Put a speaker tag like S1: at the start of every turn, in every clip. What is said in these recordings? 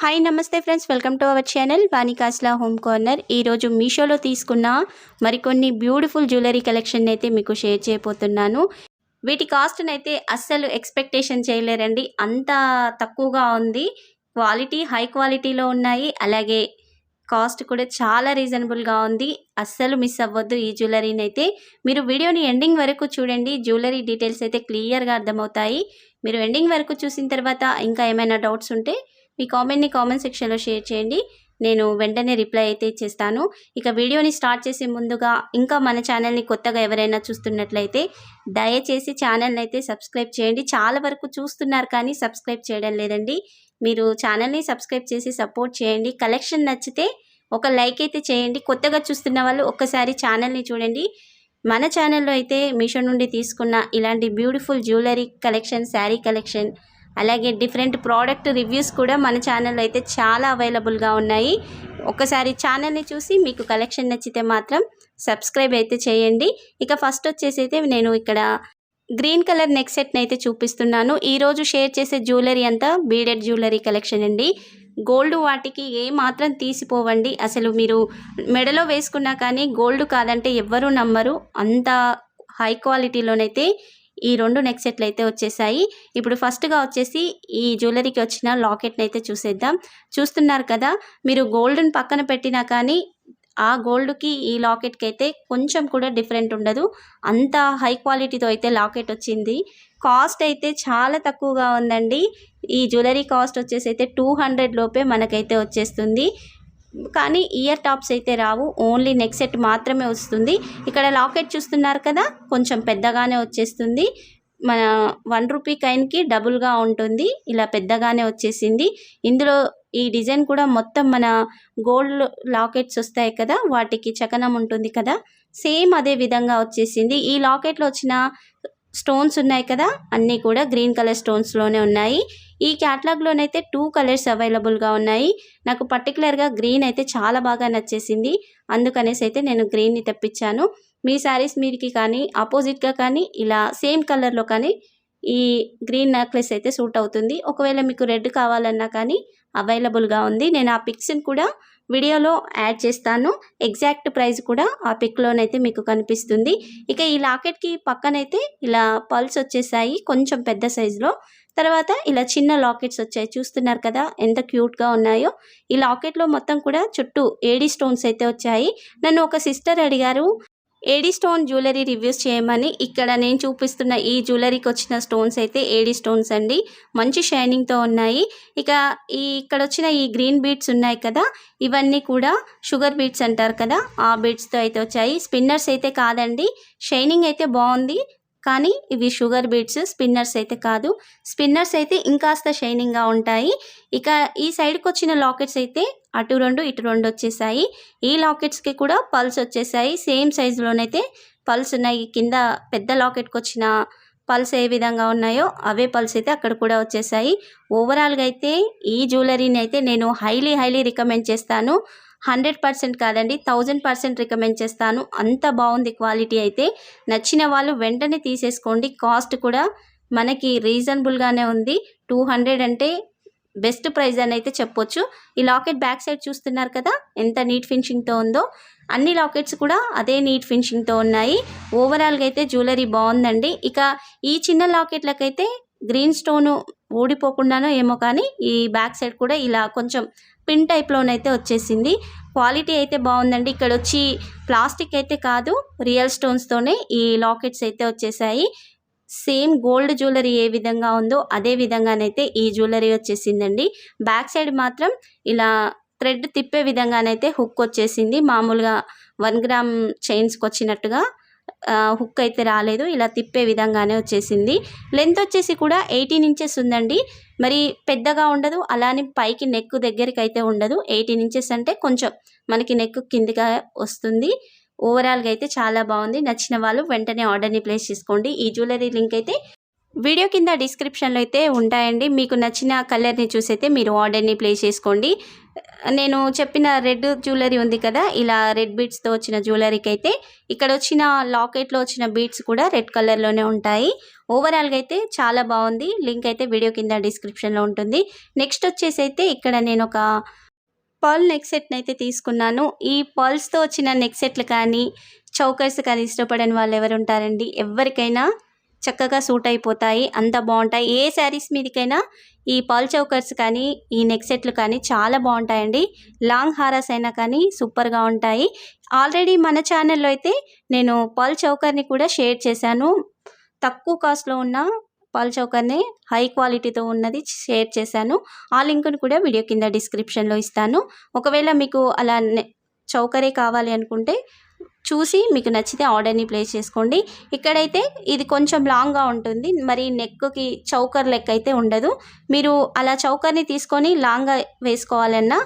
S1: Hi namaste friends, welcome to our channel వానికాస్లా home corner. ఈరోజు మీషోలో తీసుకున్న మరికొన్ని బ్యూటిఫుల్ జ్యువెలరీ కలెక్షన్ అయితే మీకు షేర్ చేయబోతున్నాను. వీటి కాస్ట్ని అయితే అస్సలు ఎక్స్పెక్టేషన్ చేయలేరండి, అంత తక్కువగా ఉంది. క్వాలిటీ హై క్వాలిటీలో ఉన్నాయి, అలాగే కాస్ట్ కూడా చాలా రీజనబుల్గా ఉంది. అస్సలు మిస్ అవ్వద్దు ఈ జ్యువెలరీని అయితే. మీరు వీడియోని ఎండింగ్ వరకు చూడండి, జ్యువెలరీ డీటెయిల్స్ అయితే క్లియర్గా అర్థమవుతాయి. మీరు ఎండింగ్ వరకు చూసిన తర్వాత ఇంకా ఏమైనా డౌట్స్ ఉంటే మీ కామెంట్ని కామెంట్ సెక్షన్లో షేర్ చేయండి, నేను వెంటనే రిప్లై అయితే ఇచ్చేస్తాను. ఇక వీడియోని స్టార్ట్ చేసే ముందుగా ఇంకా మన ఛానల్ని కొత్తగా ఎవరైనా చూస్తున్నట్లయితే దయచేసి ఛానల్ని అయితే సబ్స్క్రైబ్ చేయండి. చాలా వరకు చూస్తున్నారు కానీ సబ్స్క్రైబ్ చేయడం లేదండి. మీరు ఛానల్ని సబ్స్క్రైబ్ చేసి సపోర్ట్ చేయండి. కలెక్షన్ నచ్చితే ఒక లైక్ అయితే చేయండి. కొత్తగా చూస్తున్న వాళ్ళు ఒక్కసారి ఛానల్ని చూడండి. మన ఛానల్లో అయితే మీషో నుండి తీసుకున్న ఇలాంటి beautiful jewellery collection, sari collection, అలాగే డిఫరెంట్ ప్రోడక్ట్ రివ్యూస్ కూడా మన ఛానల్లో అయితే చాలా అవైలబుల్గా ఉన్నాయి. ఒకసారి ఛానల్ని చూసి మీకు కలెక్షన్ నచ్చితే మాత్రం సబ్స్క్రైబ్ అయితే చేయండి. ఇక ఫస్ట్ వచ్చేసి అయితే నేను ఇక్కడ గ్రీన్ కలర్ నెక్ సెట్ని అయితే చూపిస్తున్నాను. ఈరోజు షేర్ చేసే జ్యువెలరీ అంతా బీడెడ్ జ్యువెలరీ కలెక్షన్ అండి. గోల్డ్ వాటికి ఏ మాత్రం తీసిపోవండి. అసలు మీరు మెడలో వేసుకున్నా కానీ గోల్డ్ కాదంటే ఎవ్వరూ నమ్మరు, అంత హై క్వాలిటీలోనైతే ఈ రెండు నెక్ సెట్లు అయితే వచ్చేసాయి. ఇప్పుడు ఫస్ట్గా వచ్చేసి ఈ జ్యువెలరీకి వచ్చిన లాకెట్ని అయితే చూసేద్దాం. చూస్తున్నారు కదా, మీరు గోల్డ్ని పక్కన పెట్టినా కానీ ఆ గోల్డ్కి ఈ లాకెట్కి అయితే కొంచెం కూడా డిఫరెంట్ ఉండదు. అంత హై క్వాలిటీతో అయితే లాకెట్ వచ్చింది. కాస్ట్ అయితే చాలా తక్కువగా ఉందండి. ఈ జ్యువెలరీ కాస్ట్ వచ్చేసి అయితే 200 లోపే మనకైతే వచ్చేస్తుంది. కానీ ఇయర్ టాప్స్ అయితే రావు, ఓన్లీ నెక్ సెట్ మాత్రమే వస్తుంది. ఇక్కడ లాకెట్ చూస్తున్నారు కదా, కొంచెం పెద్దగానే వచ్చేస్తుంది. మన 1 రూపీ కాయిన్కి డబుల్గా ఉంటుంది, ఇలా పెద్దగానే వచ్చేసింది. ఇందులో ఈ డిజైన్ కూడా మొత్తం మన గోల్డ్ లాకెట్స్ వస్తాయి కదా, వాటికి చకనం ఉంటుంది కదా, సేమ్ అదే విధంగా వచ్చేసింది. ఈ లాకెట్లో వచ్చిన స్టోన్స్ ఉన్నాయి కదా, అన్నీ కూడా గ్రీన్ కలర్ స్టోన్స్లోనే ఉన్నాయి. ఈ క్యాటలాగ్లోనైతే 2 కలర్స్ అవైలబుల్గా ఉన్నాయి. నాకు పర్టికులర్గా గ్రీన్ అయితే చాలా బాగా నచ్చేసింది, అందుకనేసి అయితే నేను గ్రీన్ని తెప్పించాను. మీ శారీస్ మీదకి కానీ ఆపోజిట్గా కానీ ఇలా సేమ్ కలర్లో కానీ ఈ గ్రీన్ నెక్లెస్ అయితే సూట్ అవుతుంది. ఒకవేళ మీకు రెడ్ కావాలన్నా కానీ అవైలబుల్గా ఉంది. నేను ఆ పిక్స్ని కూడా వీడియోలో యాడ్ చేస్తాను. ఎగ్జాక్ట్ ప్రైస్ కూడా ఆ పిక్లోనైతే మీకు కనిపిస్తుంది. ఇక ఈ లాకెట్కి పక్కనైతే ఇలా పల్స్ వచ్చేసాయి, కొంచెం పెద్ద సైజులో. తర్వాత ఇలా చిన్న లాకెట్స్ వచ్చాయి, చూస్తున్నారు కదా ఎంత క్యూట్గా ఉన్నాయో. ఈ లాకెట్లో మొత్తం కూడా చుట్టూ ఏడీ స్టోన్స్ అయితే వచ్చాయి. నన్ను ఒక సిస్టర్ అడిగారు ఏడీ స్టోన్ జ్యువెలరీ రివ్యూస్ చేయమని. ఇక్కడ నేను చూపిస్తున్న ఈ జ్యువెలరీకి వచ్చిన స్టోన్స్ అయితే ఏడీ స్టోన్స్ అండి, మంచి షైనింగ్తో ఉన్నాయి. ఇక ఇక్కడ వచ్చిన ఈ గ్రీన్ బీడ్స్ ఉన్నాయి కదా, ఇవన్నీ కూడా షుగర్ బీడ్స్ అంటారు కదా, ఆ బీడ్స్తో అయితే వచ్చాయి. స్పిన్నర్స్ అయితే కాదండి, షైనింగ్ అయితే బాగుంది కానీ ఇవి షుగర్ బీడ్స్, స్పిన్నర్స్ అయితే కాదు. స్పిన్నర్స్ అయితే ఇంకాస్త షైనింగ్గా ఉంటాయి. ఇక ఈ సైడ్కి వచ్చిన లాకెట్స్ అయితే అటు 2 ఇటు 2 వచ్చేసాయి. ఈ లాకెట్స్కి కూడా పల్స్ వచ్చేసాయి, సేమ్ సైజులోనైతే పల్స్ ఉన్నాయి. కింద పెద్ద లాకెట్కి వచ్చిన పల్స్ ఏ విధంగా ఉన్నాయో అవే పల్స్ అయితే అక్కడ కూడా వచ్చేసాయి. ఓవరాల్గా అయితే ఈ జ్యువెలరీని అయితే నేను హైలీ రికమెండ్ చేస్తాను. 100% కాదండి, 1000% రికమెండ్ చేస్తాను. అంత బాగుంది క్వాలిటీ అయితే. నచ్చిన వాళ్ళు వెంటనే తీసేసుకోండి. కాస్ట్ కూడా మనకి రీజనబుల్గానే ఉంది. 200 అంటే బెస్ట్ ప్రైస్ అని అయితే చెప్పొచ్చు. ఈ లాకెట్ బ్యాక్ సైడ్ చూస్తున్నారు కదా ఎంత నీట్ ఫినిషింగ్తో ఉందో. అన్ని లాకెట్స్ కూడా అదే నీట్ ఫినిషింగ్తో ఉన్నాయి. ఓవరాల్గా అయితే జ్యువెలరీ బాగుందండి. ఇక ఈ చిన్న లాకెట్లకైతే గ్రీన్ స్టోను ఊడిపోకుండానో ఏమో కానీ ఈ బ్యాక్ సైడ్ కూడా ఇలా కొంచెం పిన్ టైప్లోనైతే వచ్చేసింది. క్వాలిటీ అయితే బాగుందండి. ఇక్కడ వచ్చి ప్లాస్టిక్ అయితే కాదు, రియల్ స్టోన్స్తోనే ఈ లాకెట్స్ అయితే వచ్చేసాయి. సేమ్ గోల్డ్ జ్యువెలరీ ఏ విధంగా ఉందో అదే విధంగానైతే ఈ జ్యువెలరీ వచ్చేసిందండి. బ్యాక్ సైడ్ మాత్రం ఇలా థ్రెడ్ తిప్పే విధంగానైతే హుక్ వచ్చేసింది. మామూలుగా 1 గ్రామ్ చైన్స్కి వచ్చినట్టుగా హుక్ అయితే రాలేదు, ఇలా తిప్పే విధంగానే వచ్చేసింది. లెంత్ వచ్చేసి కూడా 18 ఇంచెస్ ఉందండి. మరి పెద్దగా ఉండదు, అలానే పైకి నెక్ దగ్గరికి అయితే ఉండదు. 18 ఇంచెస్ అంటే కొంచెం మనకి నెక్ కిందిగా వస్తుంది. ఓవరాల్గా అయితే చాలా బాగుంది. నచ్చిన వాళ్ళు వెంటనే ఆర్డర్ని ప్లేస్ చేసుకోండి. ఈ జ్యువెలరీ లింక్ అయితే వీడియో కింద డిస్క్రిప్షన్లో అయితే ఉంటాయండి. మీకు నచ్చిన కలర్ని చూసైతే మీరు ఆర్డర్ని ప్లేస్ చేసుకోండి. నేను చెప్పిన రెడ్ జ్యువెలరీ ఉంది కదా, ఇలా రెడ్ బీడ్స్తో వచ్చిన జ్యువెలరీకి అయితే ఇక్కడ వచ్చిన లాకెట్లో వచ్చిన బీడ్స్ కూడా రెడ్ కలర్లోనే ఉంటాయి. ఓవరాల్గా అయితే చాలా బాగుంది. లింక్ అయితే వీడియో కింద డిస్క్రిప్షన్లో ఉంటుంది. నెక్స్ట్ వచ్చేసి అయితే ఇక్కడ నేను ఒక పర్ల్ నెక్ సెట్ని అయితే తీసుకున్నాను. ఈ పర్ల్స్తో వచ్చిన నెక్ సెట్లు కానీ చౌకర్స్ కానీ ఇష్టపడని వాళ్ళు ఎవరు ఉంటారండి? ఎవరికైనా చక్కగా సూట్ అయిపోతాయి, అంత బాగుంటాయి. ఏ శారీస్ మీదకైనా ఈ పర్ల్ చౌకర్స్ కానీ ఈ నెక్ సెట్లు కానీ చాలా బాగుంటాయండి. లాంగ్ హారాస్ అయినా కానీ సూపర్గా ఉంటాయి. ఆల్రెడీ మన ఛానల్లో అయితే నేను పర్ల్ చౌకర్ని కూడా షేర్ చేశాను. తక్కువ కాస్ట్లో ఉన్న పర్ల్ చౌకర్ని హై క్వాలిటీతో ఉన్నది షేర్ చేశాను. ఆ లింక్ను కూడా వీడియో కింద డిస్క్రిప్షన్లో ఇస్తాను. ఒకవేళ మీకు అలా చౌకరే కావాలి అనుకుంటే చూసి మీకు నచ్చితే ఆర్డర్ని ప్లేస్ చేసుకోండి. ఇక్కడైతే ఇది కొంచెం లాంగ్గా ఉంటుంది, మరి నెక్కి చౌకర్ లెక్క అయితే ఉండదు. మీరు అలా చౌకర్ని తీసుకొని లాంగ్గా వేసుకోవాలన్నా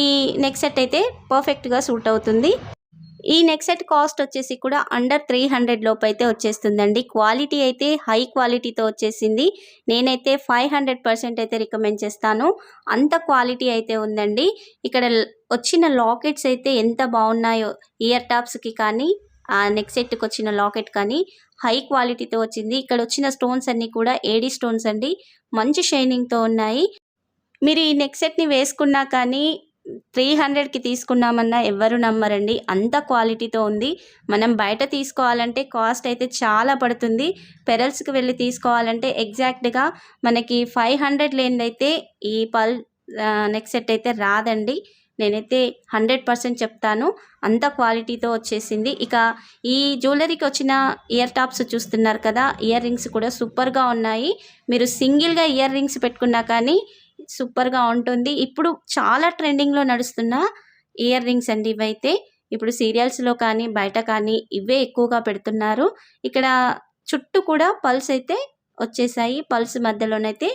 S1: ఈ నెక్ సెట్ అయితే పర్ఫెక్ట్గా సూట్ అవుతుంది. ఈ నెక్ సెట్ కాస్ట్ వచ్చేసి కూడా అండర్ 300 లోపు అయితే వచ్చేస్తుందండి. క్వాలిటీ అయితే హై క్వాలిటీతో వచ్చేసింది. నేనైతే 500% అయితే రికమెండ్ చేస్తాను. అంత క్వాలిటీ అయితే ఉందండి. ఇక్కడ వచ్చిన లాకెట్స్ అయితే ఎంత బాగున్నాయో, ఇయర్ టాప్స్కి కానీ ఆ నెక్ సెట్కి వచ్చిన లాకెట్ కానీ హై క్వాలిటీతో వచ్చింది. ఇక్కడ వచ్చిన స్టోన్స్ అన్నీ కూడా ఏడీ స్టోన్స్ అండి, మంచి షైనింగ్తో ఉన్నాయి. మీరు ఈ నెక్ సెట్ని వేసుకున్నా కానీ 300కి తీసుకున్నామన్నా ఎవ్వరు నమ్మరండి, అంత క్వాలిటీతో ఉంది. మనం బయట తీసుకోవాలంటే కాస్ట్ అయితే చాలా పడుతుంది. పెరల్స్కి వెళ్ళి తీసుకోవాలంటే ఎగ్జాక్ట్గా మనకి 500 లేనిదైతే ఈ నెక్ సెట్ అయితే రాదండి. నేనైతే 100% చెప్తాను, అంత క్వాలిటీతో వచ్చేసింది. ఇక ఈ జ్యువెలరీకి వచ్చిన ఇయర్ టాప్స్ చూస్తున్నారు కదా, ఇయర్ రింగ్స్ కూడా సూపర్గా ఉన్నాయి. మీరు సింగిల్గా ఇయర్ రింగ్స్ పెట్టుకున్నా కానీ సూపర్గా ఉంటుంది. ఇప్పుడు చాలా ట్రెండింగ్లో నడుస్తున్న ఇయర్ రింగ్స్ అండి ఇవైతే. ఇప్పుడు సీరియల్స్లో కానీ బయట కానీ ఇవే ఎక్కువగా పెడుతున్నారు. ఇక్కడ చుట్టూ కూడా పల్స్ అయితే వచ్చేసాయి. పల్స్ మధ్యలోనైతే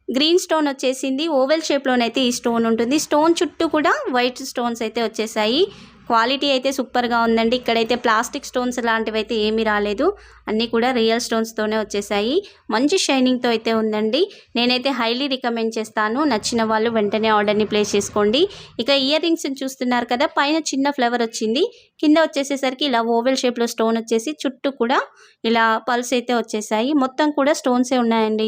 S1: గ్రీన్ స్టోన్ వచ్చేసింది. ఓవెల్ షేప్లోనైతే ఈ స్టోన్ ఉంటుంది. స్టోన్ చుట్టూ కూడా వైట్ స్టోన్స్ అయితే వచ్చేసాయి. క్వాలిటీ అయితే సూపర్గా ఉందండి. ఇక్కడైతే ప్లాస్టిక్ స్టోన్స్ లాంటివి అయితే ఏమీ రాలేదు, అన్నీ కూడా రియల్ స్టోన్స్తోనే వచ్చేసాయి. మంచి షైనింగ్తో అయితే ఉందండి. నేనైతే హైలీ రికమెండ్ చేస్తాను. నచ్చిన వాళ్ళు వెంటనే ఆర్డర్ని ప్లేస్ చేసుకోండి. ఇక ఇయర్ రింగ్స్ని చూస్తున్నారు కదా, పైన చిన్న ఫ్లవర్ వచ్చింది, కింద వచ్చేసేసరికి ఇలా ఓవెల్ షేప్లో స్టోన్ వచ్చేసి చుట్టూ కూడా ఇలా పల్స్ అయితే వచ్చేసాయి. మొత్తం కూడా స్టోన్సే ఉన్నాయండి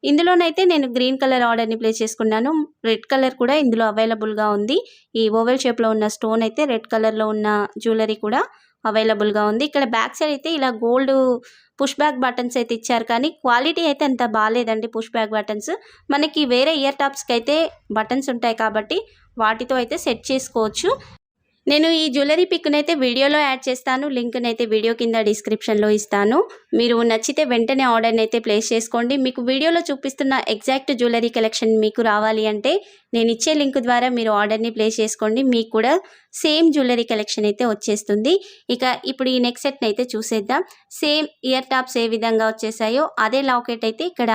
S1: ఇందులోనైతే నేను గ్రీన్ కలర్ ఆర్డర్ని ప్లేస్ చేసుకున్నాను. రెడ్ కలర్ కూడా ఇందులో అవైలబుల్గా ఉంది. ఈ ఓవెల్ షేప్లో ఉన్న స్టోన్ అయితే రెడ్ కలర్లో ఉన్న జ్యువెలరీ కూడా అవైలబుల్గా ఉంది. ఇక్కడ బ్యాక్ సైడ్ అయితే ఇలా గోల్డ్ పుష్ బ్యాక్ బటన్స్ అయితే ఇచ్చారు, కానీ క్వాలిటీ అయితే అంత బాగాలేదండి. పుష్ బ్యాక్ బటన్స్ మనకి వేరే ఇయర్ టాప్స్కి అయితే బటన్స్ ఉంటాయి కాబట్టి వాటితో అయితే సెట్ చేసుకోవచ్చు. నేను ఈ జ్యువెలరీ పిక్ని అయితే వీడియోలో యాడ్ చేస్తాను. లింక్ని అయితే వీడియో కింద డిస్క్రిప్షన్లో ఇస్తాను. మీరు నచ్చితే వెంటనే ఆర్డర్ని అయితే ప్లేస్ చేసుకోండి. మీకు వీడియోలో చూపిస్తున్న ఎగ్జాక్ట్ జ్యువెలరీ కలెక్షన్ మీకు రావాలి అంటే నేను ఇచ్చే లింక్ ద్వారా మీరు ఆర్డర్ని ప్లేస్ చేసుకోండి. మీకు కూడా సేమ్ జ్యువెలరీ కలెక్షన్ అయితే వచ్చేస్తుంది. ఇక ఇప్పుడు ఈ నెక్ సెట్ని అయితే చూసేద్దాం. సేమ్ ఇయర్ టాప్స్ ఏ విధంగా వచ్చేసాయో అదే లాకెట్ అయితే ఇక్కడ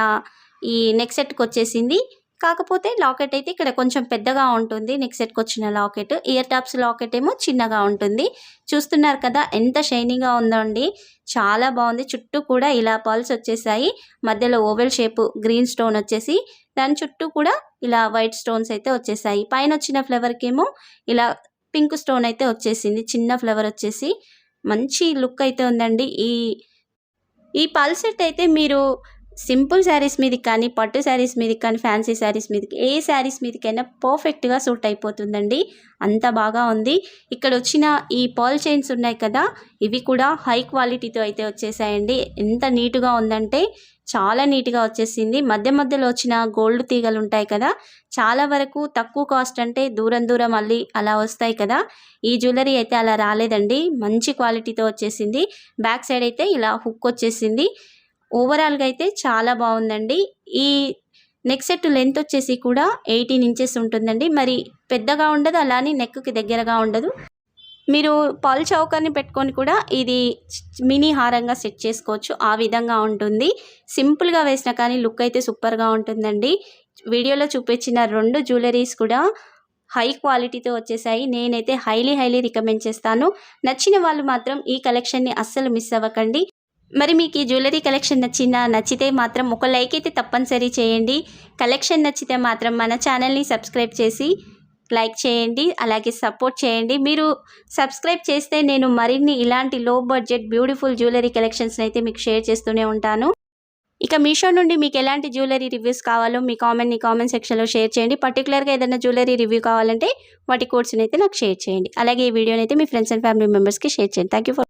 S1: ఈ నెక్ సెట్కి వచ్చేసింది. కాకపోతే లాకెట్ అయితే ఇక్కడ కొంచెం పెద్దగా ఉంటుంది. నెక్ సెట్కి వచ్చిన లాకెట్, ఇయర్ టాప్స్ లాకెట్ ఏమో చిన్నగా ఉంటుంది. చూస్తున్నారు కదా ఎంత షైనీగా ఉందో అండి, చాలా బాగుంది. చుట్టూ కూడా ఇలా పల్స్ వచ్చేసాయి. మధ్యలో ఓవెల్ షేప్ గ్రీన్ స్టోన్ వచ్చేసి దాని చుట్టూ కూడా ఇలా వైట్ స్టోన్స్ అయితే వచ్చేసాయి. పైన వచ్చిన ఫ్లవర్కి ఏమో ఇలా పింక్ స్టోన్ అయితే వచ్చేసింది, చిన్న ఫ్లవర్ వచ్చేసి మంచి లుక్ అయితే ఉందండి. ఈ పల్స్ సెట్ అయితే మీరు సింపుల్ శారీస్ మీదకి కానీ, పట్టు శారీస్ మీదకి కానీ, ఫ్యాన్సీ శారీస్ మీదకి, ఏ శారీస్ మీదకైనా పర్ఫెక్ట్గా సూట్ అయిపోతుందండి, అంత బాగా ఉంది. ఇక్కడ వచ్చిన ఈ పర్ల్ చైన్స్ ఉన్నాయి కదా, ఇవి కూడా హై క్వాలిటీతో అయితే వచ్చేసాయండి. ఎంత నీట్గా ఉందంటే చాలా నీట్గా వచ్చేసింది. మధ్యలో వచ్చిన గోల్డ్ తీగలు ఉంటాయి కదా, చాలా వరకు తక్కువ కాస్ట్ అంటే దూరం మళ్ళీ అలా వస్తాయి కదా, ఈ జ్యువెలరీ అయితే అలా రాలేదండి, మంచి క్వాలిటీతో వచ్చేసింది. బ్యాక్ సైడ్ అయితే ఇలా హుక్ వచ్చేసింది. ఓవరాల్గా అయితే చాలా బాగుందండి. ఈ నెక్ సెట్ లెంత్ వచ్చేసి కూడా 18 ఇంచెస్ ఉంటుందండి. మరి పెద్దగా ఉండదు, అలానే నెక్కి దగ్గరగా ఉండదు. మీరు పల్ చౌకర్ని పెట్టుకొని కూడా ఇది మినీ హారంగా సెట్ చేసుకోవచ్చు, ఆ విధంగా ఉంటుంది. సింపుల్గా వేసినా కానీ లుక్ అయితే సూపర్గా ఉంటుందండి. వీడియోలో చూపించిన 2 జ్యువెలరీస్ కూడా హై క్వాలిటీతో వచ్చేసాయి. నేనైతే హైలీ రికమెండ్ చేస్తాను. నచ్చిన వాళ్ళు మాత్రం ఈ కలెక్షన్ని అస్సలు మిస్ అవ్వకండి. మరి మీకు ఈ జ్యువెలరీ కలెక్షన్ నచ్చితే మాత్రం ఒక లైక్ అయితే తప్పనిసరి చేయండి. కలెక్షన్ నచ్చితే మాత్రం మన ఛానల్ని సబ్స్క్రైబ్ చేసి లైక్ చేయండి, అలాగే సపోర్ట్ చేయండి. మీరు సబ్స్క్రైబ్ చేస్తే నేను మరిన్ని ఇలాంటి లో బడ్జెట్ బ్యూటిఫుల్ జ్యువెలరీ కలెక్షన్స్ అయితే మీకు షేర్ చేస్తూనే ఉంటాను. ఇక మీషో నుండి మీకు ఎలాంటి జ్యువెలరీ రివ్యూస్ కావాలో మీ కామెంట్ సెక్షన్లో షేర్ చేయండి. పర్టికులర్గా ఏదైనా జ్యువెలరీ రివ్యూ కావాలంటే వాటి కోడ్స్ని అయితే నాకు షేర్ చేయండి. అలాగే ఈ వీడియోని అయితే మీ ఫ్రెండ్స్ అండ్ ఫ్యామిలీ మెంబర్స్కి షేర్ చేయండి. Thank you for